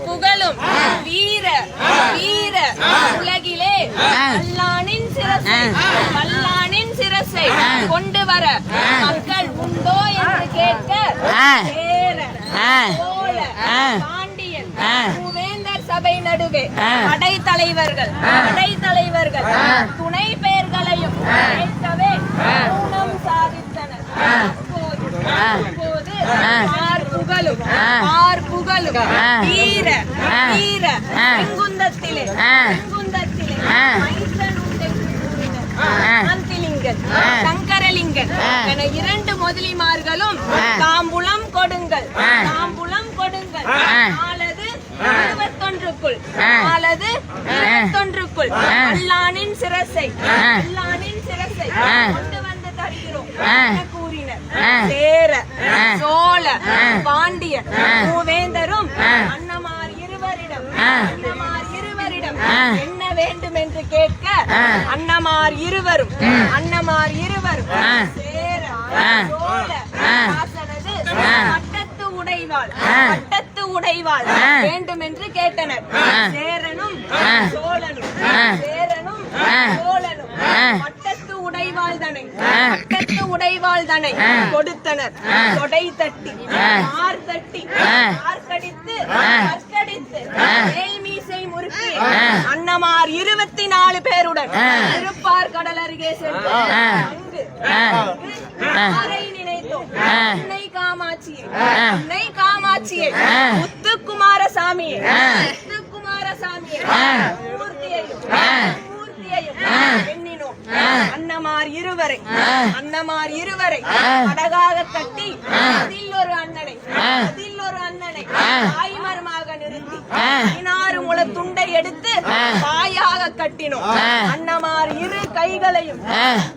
புகழும் வீர வீர உலகிலே வல்லானின் சிரசை கொண்டு வர மக்கள் உண்டோ என்று கேட்க சேர சோழ பாண்டியன் மூவேந்தர் சபை நடுவே படைத்தலைவர்கள் துணை பெயர்களையும் கேட்கவே மௌனம் சாதித்தனர். அப்போது பார்ப்புகழும் வீர வீர செங்குந்தத்திலே சாந்திலிங்கன் சங்கரலிங்கன் என 2 முதலிமார்களும் தாம்பூலம் கொடுங்கள் ஆளது 21க்குள் வல்லானின் சிரசை கொண்டு வந்து தருகிறோம் என கூறினர். சேர சோழ பாண்டியன் மூவேந்தரும் அன்னமார் இருவரிடம் என்ன வேண்டும் என்று கேட்க அன்னமார் இருவரும் சேர சோழ வாசனது பட்டத்து உடைவாள் வேண்டும் என்று கேட்டனர். சேரனும் சோழனும் பட்டத்து உடைவாள் தனை கொடுத்தனர். தொடை தட்டி ஆர்க்கடித்து மேல்மீசை முறுக்கி அன்னமார் 24 பேருடன் திருப்பார் கடல் அருகே சென்று அங்கு நினைத்தோம். அன்னை காமாட்சியை முத்துக்குமாரசாமியை மூர்த்தியையும் எண்ணினோம். அன்னமார் இருவரை அடகாக கட்டி அதில் ஒரு அண்ணனை தாய்மரமாக நிறுத்தி 16 முழ துண்டை எடுத்து பாயாக கட்டினோம். அன்னமார் 2 கைகளையும்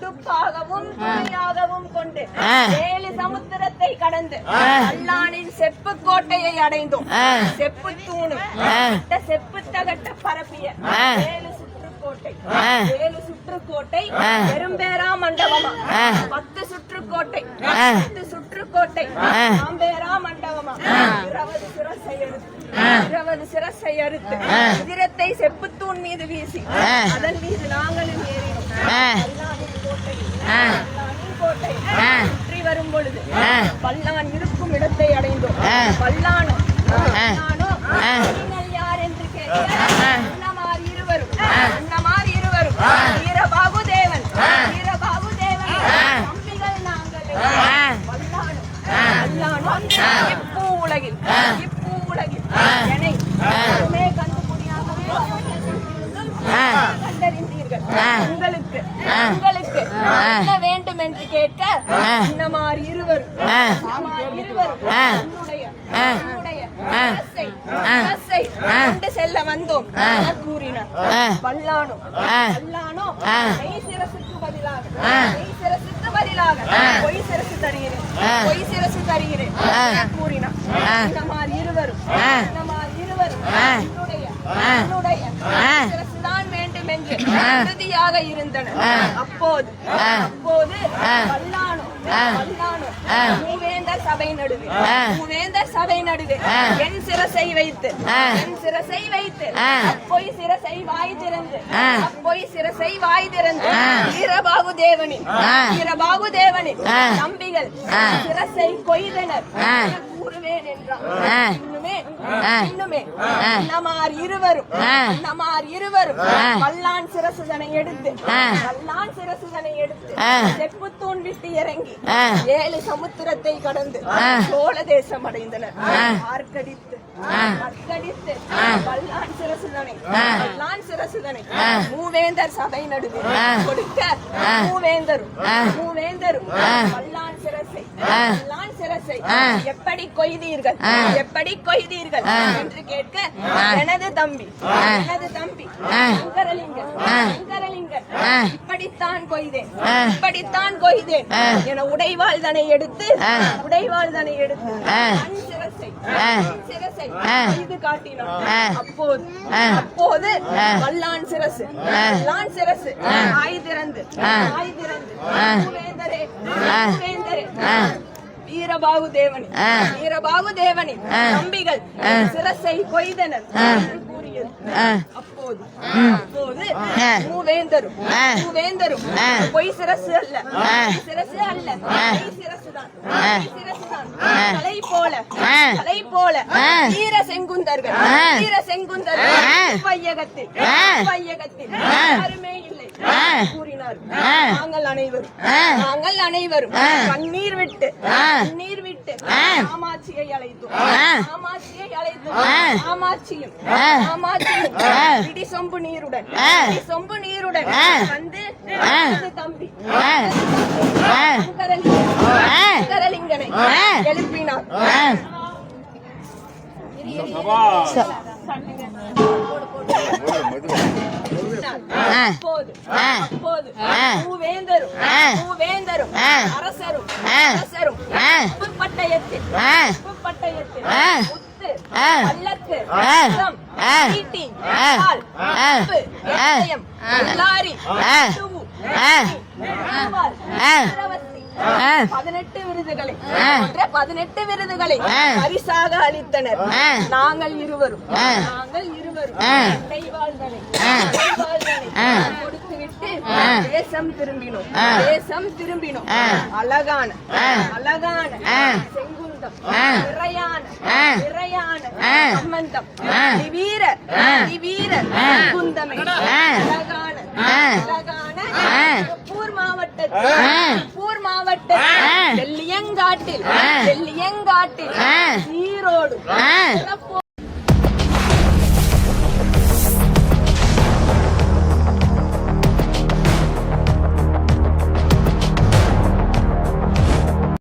துப்பாகவும் துணையாகவும் கொண்டு 7 சமுத்திரத்தை கடந்து வல்லானின் செப்பு கோட்டையை அடைந்தோம். செப்பு தூணும் செப்பு தகட்ட பரப்பிய 7 சுற்றுக்கோட்டை பெரும்பேரா மண்டபமா 10 சுற்றுக்கோட்டை ஆம்பேரா மண்டபமா 20 சிரசை அறுத்து உதிரத்தை செப்புத்தூண் மீது வீசி அதன் மீது நாங்களும் ஏறினோம். சுற்றி வரும் பொழுது வல்லான் இருக்கும் இடத்தை அடைந்தோம். வல்லானோ நீங்கள் யார் என்று கேட்க அன்னமார் இருவரும் வீரபாகுதேவன் நம்பிகள் நாங்கள். வல்லானோ இப்பூ உலகில் என்னை கண்டறிந்தீர்கள். உங்களுக்கு என்ன வேண்டும் என்று கேட்க அன்னமார் இருவரும் கொண்டு செல்ல வந்தோம் கூறினார். வல்லானோ சிரசுக்கு பதிலாக பொய் சிரசு தருகிறேன் கூறினார். அன்னமார் இருவரும் சிரசுதான் வேண்டும் என்று உறுதியாக இருந்தனர். அப்போது வல்லானோ மூவேந்தர் சபை நடுவே என் சிரசை வைத்து அப்பொய் சிரசை வாய் திறந்து வீரபாகுதேவனின் தம்பிகள் சிரசை கொய்தனர் கூறுவேன் என்றார். இன்னுமே அன்னமார் இருவரும் வல்லான் சிரசுதனை எடுத்து செப்புத்தூண் விட்டு இறங்கி 7 சமுத்திரத்தை கடந்து சோழ தேசம் அடைந்தனர். ஆர்க்கடித்து வல்லான் சிரசுதனை மூவேந்தர் சபை நடுவே கொடுக்க மூவேந்தரும் வல்லான் சிரசை எப்படி கொய்தீர்கள் என்று கேட்க எனது தம்பி சங்கரலிங்கன் இப்படித்தான் கொய்தேன் என உடைவாள்தனை எடுத்து இது காட்டினான். அப்போது வல்லான் சிரசு ஆய் திறந்து மூவேந்தரே வீரபாகு தேவனின் தம்பிகள் சிரசை கொய்தனர் என்று கூறியது. அப்போது மூவேந்தரும் பொய் சிரசு அல்ல, சிரசுதான் தலை போல வீர செங்குந்தர்கள் வையகத்தில் யாருமே இல்லை கூறினார். நாங்கள் அனைவரும் கண்ணீர் விட்டு காமாட்சியை அழைத்தோம். காமாட்சியும் இடி சொம்பு நீருடன் வந்து தம்பி சங்கரலிங்கனை எழுப்பினார். அப்போது மூவேந்தரும் அரசரும் பட்டயத்தில் பல்லக்கு ஈட்டி வாள் எட்டயம் லாரி 18 விருதுகளை பரிசாக அளித்தனர். நாங்கள் இருவரும் கொடுத்துவிட்டு தேசம் திரும்பினோம். அழகான செங்குந்தம் நிறையான சம்பந்தம் திவீர குந்தமை அழகான பூர் மாவட்ட வெள்ளியங்காட்டில் ஈரோடு